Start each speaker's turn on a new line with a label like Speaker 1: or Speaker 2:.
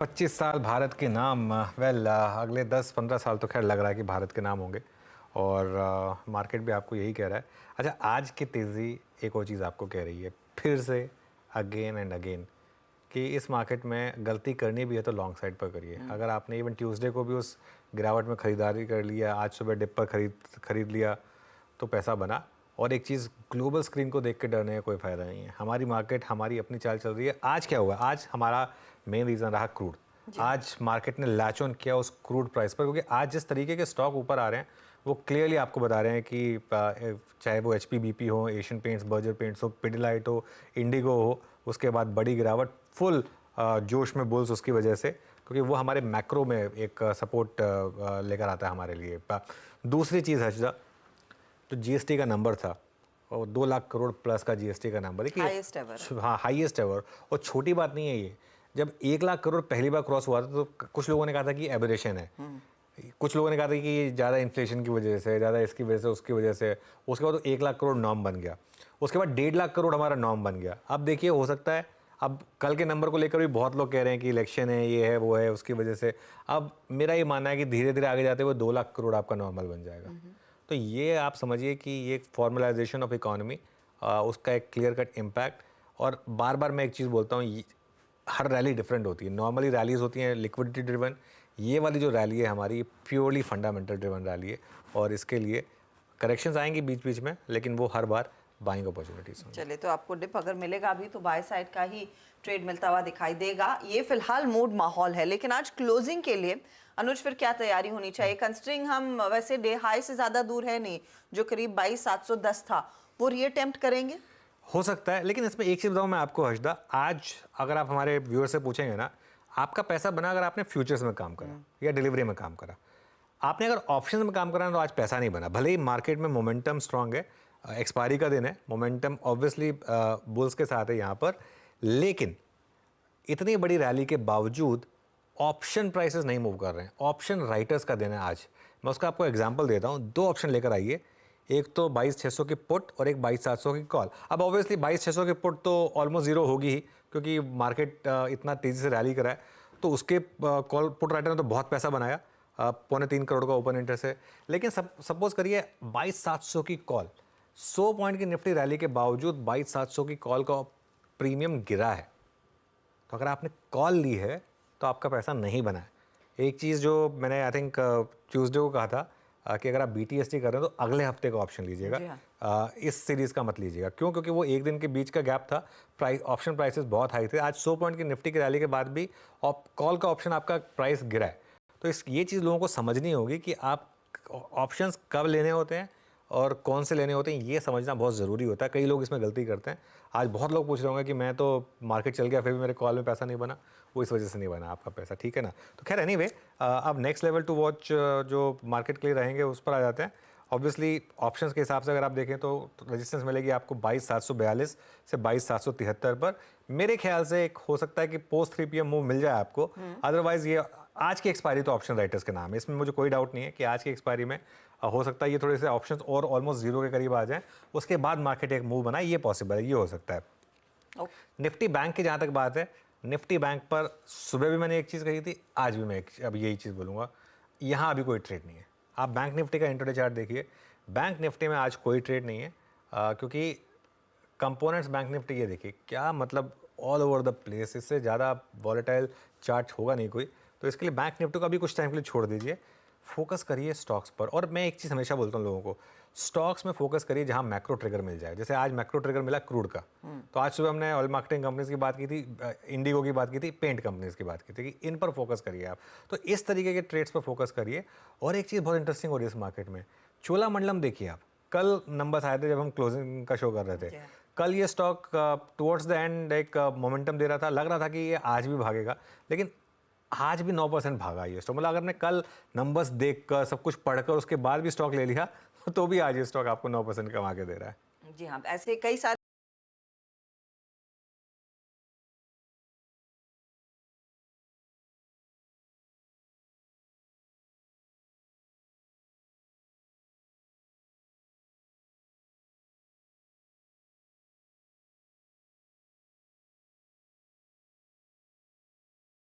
Speaker 1: 25 साल भारत के नाम अगले 10-15 साल तो खैर लग रहा है कि भारत के नाम होंगे और मार्केट भी आपको यही कह रहा है। अच्छा, आज की तेज़ी एक और चीज़ आपको कह रही है फिर से अगेन एंड अगेन कि इस मार्केट में गलती करनी भी है तो लॉन्ग साइड पर करिए। अगर आपने इवन ट्यूसडे को भी उस गिरावट में ख़रीदारी कर लिया, आज सुबह डिप पर खरीद लिया तो पैसा बना। और एक चीज़, ग्लोबल स्क्रीन को देख के डरने का कोई फ़ायदा नहीं है। हमारी मार्केट हमारी अपनी चाल चल रही है। आज क्या हुआ, आज हमारा मेन रीज़न रहा क्रूड। आज मार्केट ने लैच ऑन किया उस क्रूड प्राइस पर, क्योंकि आज जिस तरीके के स्टॉक ऊपर आ रहे हैं वो क्लियरली आपको बता रहे हैं कि चाहे वो HP BP हो, एशियन पेंट्स, बर्जर पेंट्स हो, पिडिलाइट हो, इंडिगो हो, उसके बाद बड़ी गिरावट फुल जोश में बुल्स उसकी वजह से, क्योंकि वो हमारे मैक्रो में एक सपोर्ट लेकर आता है हमारे लिए। दूसरी चीज़ हर्षदा, तो GST का नंबर था और 2 लाख करोड़ प्लस का GST का नंबर है कि
Speaker 2: हाईएस्ट एवर।
Speaker 1: हाँ, हाईएस्ट एवर। और छोटी बात नहीं है ये। जब 1 लाख करोड़ पहली बार क्रॉस हुआ था तो कुछ लोगों ने कहा था कि एबरेशन है, कुछ लोगों ने कहा था कि ज़्यादा इन्फ्लेशन की वजह से, ज़्यादा इसकी वजह से, उसकी वजह से। उसके बाद तो 1 लाख करोड़ नॉर्म बन गया, उसके बाद 1.5 लाख करोड़ हमारा नॉर्म बन गया। अब देखिए, हो सकता है अब कल के नंबर को लेकर भी बहुत लोग कह रहे हैं कि इलेक्शन है, ये है, वो है, उसकी वजह से। अब मेरा ये मानना है कि धीरे धीरे आगे जाते हुए 2 लाख करोड़ आपका नॉर्मल बन जाएगा। तो ये आप समझिए कि ये फॉर्मलाइजेशन ऑफ इकोनॉमी, उसका एक क्लियर कट इम्पैक्ट। और बार बार मैं एक चीज़ बोलता हूँ, हर रैली डिफरेंट होती है। नॉर्मली रैलीज होती हैं लिक्विडिटी ड्रिवन, ये वाली जो रैली है हमारी प्योरली फंडामेंटल ड्रिवन रैली है। और इसके लिए करेक्शंस आएंगी बीच बीच में, लेकिन वो हर बार बाइंग अपॉर्चुनिटीज।
Speaker 2: चलिए, तो आपको डिप अगर मिलेगा भी तो बाय साइड का ही ट्रेड मिलता हुआ दिखाई देगा। ये फिलहाल मूड माहौल है, लेकिन आज क्लोजिंग के लिए अनुज फिर क्या तैयारी होनी चाहिए? कंसिडरिंग हम वैसे डे हाई से ज्यादा दूर है नहीं, जो करीब 22,710 था, वो रीअटेम्प्ट करेंगे?
Speaker 1: हो सकता है, लेकिन इसमें एक चीज़ बताऊँ मैं आपको हर्षदा, आज अगर आप हमारे व्यूअर से पूछेंगे ना, आपका पैसा बना अगर आपने फ्यूचर्स में काम करा या डिलीवरी में काम करा। आपने अगर ऑप्शन में काम करा तो आज पैसा नहीं बना। भले ही मार्केट में मोमेंटम स्ट्रांग है, एक्सपायरी का दिन है, मोमेंटम ऑब्वियसली बुल्स के साथ है यहाँ पर, लेकिन इतनी बड़ी रैली के बावजूद ऑप्शन प्राइसेस नहीं मूव कर रहे हैं। ऑप्शन राइटर्स का दिन है आज। मैं उसका आपको एग्जांपल देता हूँ। 2 ऑप्शन लेकर आइए, एक तो 22,600 की पुट और एक 22,700 की कॉल। अब ऑब्वियसली 22,600 की पुट तो ऑलमोस्ट जीरो होगी ही, क्योंकि मार्केट इतना तेज़ी से रैली करा है। तो उसके कॉल पुट राइटर ने तो बहुत पैसा बनाया, 3.25 करोड़ का ओपन इंटरेस्ट है। लेकिन सपोज करिए 22,700 की कॉल, 100 पॉइंट की निफ्टी रैली के बावजूद 22,700 की कॉल का प्रीमियम गिरा है। तो अगर आपने कॉल ली है तो आपका पैसा नहीं बना है। एक चीज़ जो मैंने आई थिंक ट्यूसडे को कहा था कि अगर आप BTST कर रहे हैं तो अगले हफ्ते का ऑप्शन लीजिएगा, इस सीरीज़ का मत लीजिएगा। क्यों? क्योंकि वो एक दिन के बीच का गैप था, ऑप्शन प्राइसेस बहुत हाई थे। आज 100 पॉइंट की निफ्टी की रैली के बाद भी कॉल का ऑप्शन आपका प्राइस गिरा है। तो ये चीज़ लोगों को समझनी होगी कि आप ऑप्शंस कब लेने होते हैं और कौन से लेने होते हैं, ये समझना बहुत ज़रूरी होता है। कई लोग इसमें गलती करते हैं। आज बहुत लोग पूछ रहे होंगे कि मैं तो मार्केट चल गया फिर भी मेरे कॉल में पैसा नहीं बना। वो इस वजह से नहीं बना आपका पैसा, ठीक है ना? तो खैर एनीवे, अब नेक्स्ट लेवल टू वॉच जो मार्केट के लिए रहेंगे उस पर आ जाते हैं। ऑब्वियसली ऑप्शंस के हिसाब से अगर आप देखें तो रेजिस्टेंस मिलेगी आपको 22,742 से 22,773 पर। मेरे ख्याल से एक हो सकता है कि पोस्ट 3 PM मूव मिल जाए आपको। अदरवाइज ये आज की एक्सपायरी तो ऑप्शन राइटर्स के नाम है, इसमें मुझे कोई डाउट नहीं है कि आज की एक्सपायरी में हो सकता है ये थोड़े से ऑप्शंस और ऑलमोस्ट जीरो के करीब आ जाएं, उसके बाद मार्केट एक मूव बनाए, ये पॉसिबल है, ये हो सकता है। निफ्टी बैंक की जहाँ तक बात है, निफ्टी बैंक पर सुबह भी मैंने एक चीज़ कही थी, आज भी मैं अब यही चीज़ बोलूँगा, यहाँ अभी कोई ट्रेड नहीं है। आप बैंक निफ्टी का इंट्राडे चार्ट देखिए, बैंक निफ्टी में आज कोई ट्रेड नहीं है, क्योंकि कंपोनेंट्स बैंक निफ्टी ये देखिए क्या मतलब ऑल ओवर द प्लेस। इससे ज़्यादा वॉलेटाइल चार्ट होगा नहीं कोई। तो इसके लिए बैंक निफ्टी को अभी कुछ टाइम के लिए छोड़ दीजिए, फोकस करिए स्टॉक्स पर। और मैं एक चीज़ हमेशा बोलता हूँ लोगों को, स्टॉक्स में फोकस करिए जहाँ मैक्रो ट्रिगर मिल जाए। जैसे आज मैक्रो ट्रिगर मिला क्रूड का, तो आज सुबह हमने ऑयल मार्केटिंग कंपनीज की बात की थी, इंडिगो की बात की थी, पेंट कंपनीज की बात की थी कि इन पर फोकस करिए आप। तो इस तरीके के ट्रेड्स पर फोकस करिए। और एक चीज़ बहुत इंटरेस्टिंग हो रही है इस मार्केट में, चोलामंडलम देखिए आप, कल नंबर्स आए थे जब हम क्लोजिंग का शो कर रहे थे। कल ये स्टॉक टुवर्ड्स द एंड एक मोमेंटम दे रहा था, लग रहा था कि ये आज भी भागेगा, लेकिन आज भी 9% भागा ये स्टॉक। मतलब अगर आपने कल नंबर्स देखकर सब कुछ पढ़कर उसके बाद भी स्टॉक ले लिया तो भी आज ये स्टॉक आपको 9% कमा के दे रहा है।
Speaker 2: जी हाँ, ऐसे कई सारे